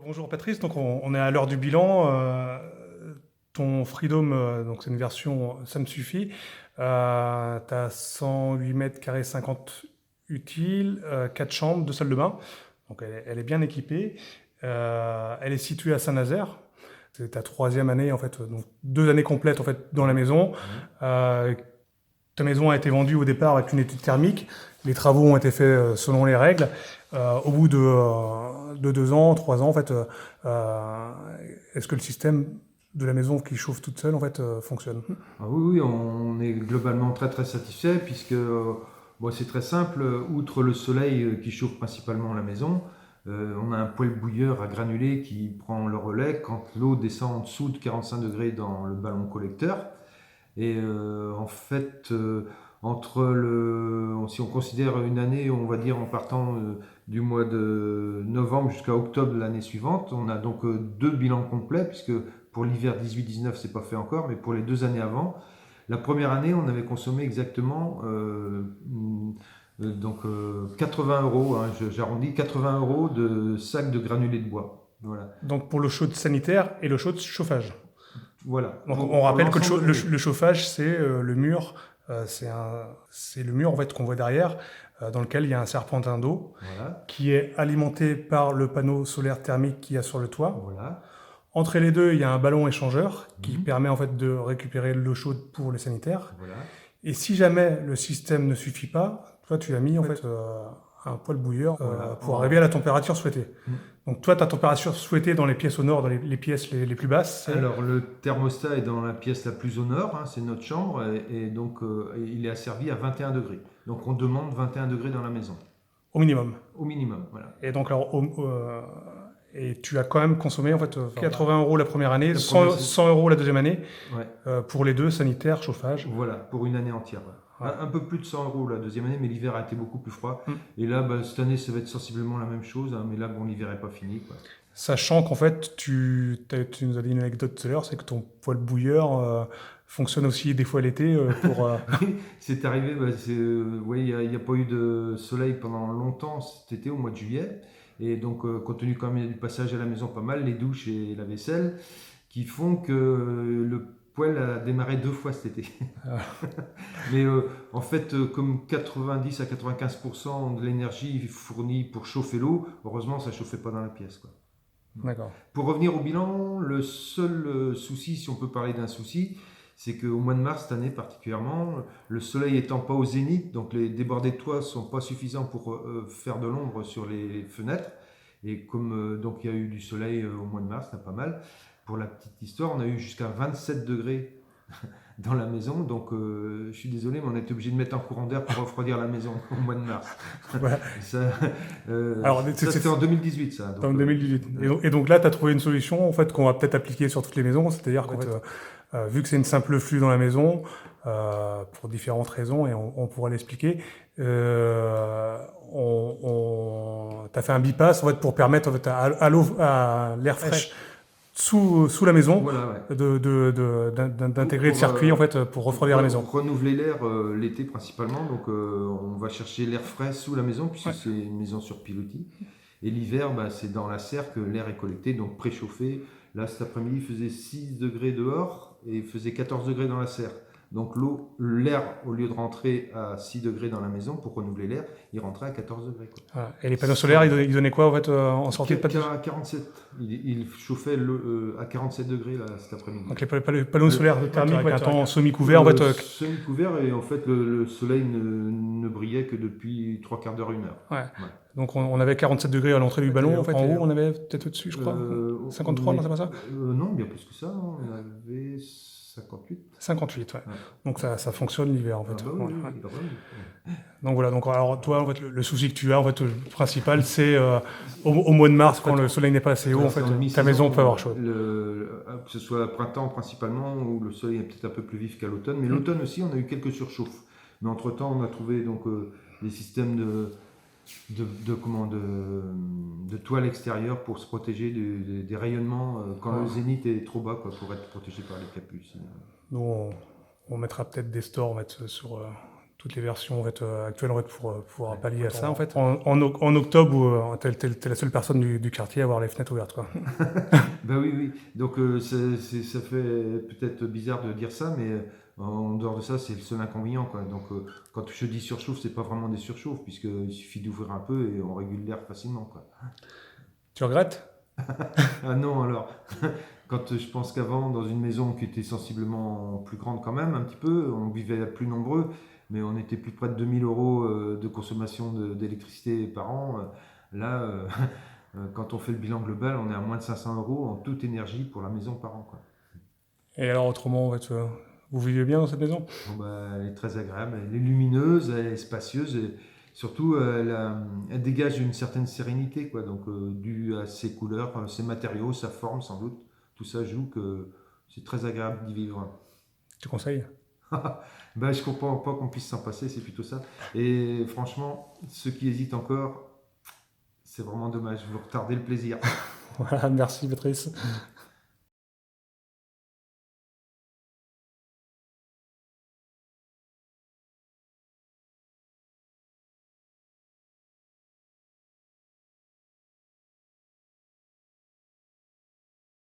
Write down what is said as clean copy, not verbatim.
Bonjour Patrice, donc on est à l'heure du bilan. Ton Freedom, donc c'est une version, ça me suffit. Tu as 108 mètres carrés 50 utiles, 4 chambres, 2 salles de bain. Donc elle est bien équipée. Elle est située à Saint-Nazaire. C'est ta troisième année en fait, donc 2 années complètes en fait dans la maison. Ta maison a été vendue au départ avec une étude thermique. Les travaux ont été faits selon les règles. Au bout de 2 ans, 3 ans, en fait, est-ce que le système de la maison qui chauffe toute seule en fait, fonctionne? Ah oui, oui, on est globalement très très satisfait puisque bon, c'est très simple. Outre le soleil qui chauffe principalement la maison, on a un poêle bouilleur à granulés qui prend le relais quand l'eau descend en dessous de 45 degrés dans le ballon collecteur. Et en fait, si on considère une année, on va dire en partant du mois de novembre jusqu'à octobre de l'année suivante, on a donc deux bilans complets, puisque pour l'hiver 18-19, c'est pas fait encore, mais pour les 2 années avant, la première année, on avait consommé exactement 80 euros, hein, j'arrondis, 80 euros de sacs de granulés de bois. Voilà. Donc pour l'eau chaude sanitaire et l'eau chaude chauffage. Voilà. Donc Pour on rappelle que l'ensemble de l'année. le chauffage, c'est le mur, c'est le mur en fait qu'on voit derrière, dans lequel il y a un serpentin d'eau Voilà. qui est alimenté par le panneau solaire thermique qu'il y a sur le toit. Voilà. Entre les deux, il y a un ballon échangeur qui Mhm. permet en fait de récupérer l'eau chaude pour les sanitaires. Voilà. Et si jamais le système ne suffit pas, toi tu as mis en fait un poêle bouilleur Voilà. pour arriver à la température souhaitée. Mm. Donc toi, ta température souhaitée dans les pièces au nord, dans les pièces les plus basses, c'est... Alors le thermostat est dans la pièce la plus au nord, hein, c'est notre chambre, et donc il est asservi à 21 degrés. Donc on demande 21 degrés dans la maison, Au minimum. au minimum. Voilà. Et donc alors, et tu as quand même consommé en fait 80 euros la première année, La 100, première, 100 euros la deuxième année, ouais. pour les deux, sanitaire, chauffage. Voilà, pour une année entière. Ouais. Ouais. Un peu plus de 100 euros la deuxième année, mais l'hiver a été beaucoup plus froid. Mm. Et là, bah, cette année, ça va être sensiblement la même chose, hein, mais là, bon, l'hiver n'est pas fini, quoi. Sachant qu'en fait, tu nous as dit une anecdote tout à l'heure, c'est que ton poêle bouilleur fonctionne aussi des fois l'été pour... Oui, c'est arrivé, bah, ouais, il n'y a pas eu de soleil pendant longtemps cet été, au mois de juillet. Et donc, compte tenu quand même du passage à la maison pas mal, les douches et la vaisselle, qui font que le poêle a démarré 2 fois cet été. Mais en fait, comme 90 à 95% de l'énergie fournie pour chauffer l'eau, heureusement, ça ne chauffait pas dans la pièce, quoi. D'accord. Pour revenir au bilan, le seul souci, si on peut parler d'un souci, c'est qu'au mois de mars, cette année particulièrement, le soleil étant pas au zénith, donc les débordés de toit sont pas suffisants pour faire de l'ombre sur les fenêtres. Et comme donc il y a eu du soleil au mois de mars, c'est pas mal. Pour la petite histoire, on a eu jusqu'à 27 degrés dans la maison, donc je suis désolé, mais on a été obligé de mettre un courant d'air pour refroidir la maison au mois de mars. Voilà. Ça, Alors, ça c'était en 2018, ça. Donc, en 2018. Et donc là, tu as trouvé une solution en fait, qu'on va peut-être appliquer sur toutes les maisons, c'est-à-dire qu'en Ouais. fait, vu que c'est une simple flux dans la maison, pour différentes raisons, et on pourra l'expliquer, tu as fait un bypass en fait, pour permettre en fait, à l'eau, à l'air frais sous la maison Voilà, ouais. d'intégrer le Pour, circuit en fait, pour refroidir la maison. renouveler l'air l'été principalement, donc on va chercher l'air frais sous la maison puisque Ouais. c'est une maison sur pilotis. Et l'hiver, bah, c'est dans la serre que l'air est collecté, donc préchauffé. Là, cet après-midi, il faisait 6 degrés dehors et il faisait 14 degrés dans la serre. Donc l'air, au lieu de rentrer à 6 degrés dans la maison pour renouveler l'air, il rentrait à 14 degrés, quoi. Voilà. Et les panneaux solaires, ils donnaient quoi en fait, en sortie de pâte? À 47. Il chauffait à 47 degrés là, cet après-midi. Donc les panneaux solaires thermiques avec un temps semi-couvert en Couvert, fait. semi-couvert, et en fait le soleil ne brillait que depuis 3/4 d'heure, 1 heure. Ouais. Ouais. Donc on avait 47 degrés à l'entrée du ballon. En fait, en haut, on avait peut-être au-dessus, je crois. 53, non, c'est pas ça? Non, bien plus que ça. On avait 58. 58, ouais. Ouais. Donc ça fonctionne l'hiver en fait. Ah bah oui, Ouais, oui, ouais. oui, bah oui. Donc voilà. Donc alors toi, en fait, le souci que tu as, en fait, le principal, c'est au mois de mars, quand le soleil n'est pas assez haut, en fait, En ta mi-saison, maison peut avoir chaud. Que ce soit printemps principalement, où le soleil est peut-être un peu plus vif qu'à l'automne. Mais l'automne aussi, on a eu quelques surchauffes. Mais entre-temps, on a trouvé donc des systèmes de toiles extérieures pour se protéger des rayonnements quand le zénith est trop bas, quoi, pour être protégé par les capuces. Nous, on mettra peut-être des stores en fait, sur toutes les versions en fait, actuelles en fait, pour pouvoir pallier à ça en fait. En octobre, t'es la seule personne du quartier à avoir les fenêtres ouvertes, quoi. Ben oui, oui. Donc ça fait peut-être bizarre de dire ça, mais en dehors de ça, c'est le seul inconvénient, quoi. Donc quand je dis surchauffe, c'est pas vraiment des surchauffes, puisqu'il suffit d'ouvrir un peu et on régule l'air facilement, quoi. Tu regrettes? Ah non, alors, quand je pense qu'avant, dans une maison qui était sensiblement plus grande quand même, un petit peu, on vivait plus nombreux, mais on était plus près de 2000 € de consommation d'électricité par an. Là, quand on fait le bilan global, on est à moins de 500 € en toute énergie pour la maison par an, quoi. Et alors autrement, en fait, vous vivez bien dans cette maison? Bon, bah, elle est très agréable, elle est lumineuse, elle est spacieuse et surtout elle dégage une certaine sérénité, quoi. Donc dû à ses couleurs, ses matériaux, sa forme sans doute, tout ça joue que c'est très agréable d'y vivre. Tu conseilles? Ben, je comprends pas qu'on puisse s'en passer, c'est plutôt ça. Et franchement, ceux qui hésitent encore, c'est vraiment dommage, vous retardez le plaisir. Voilà, merci Patrice.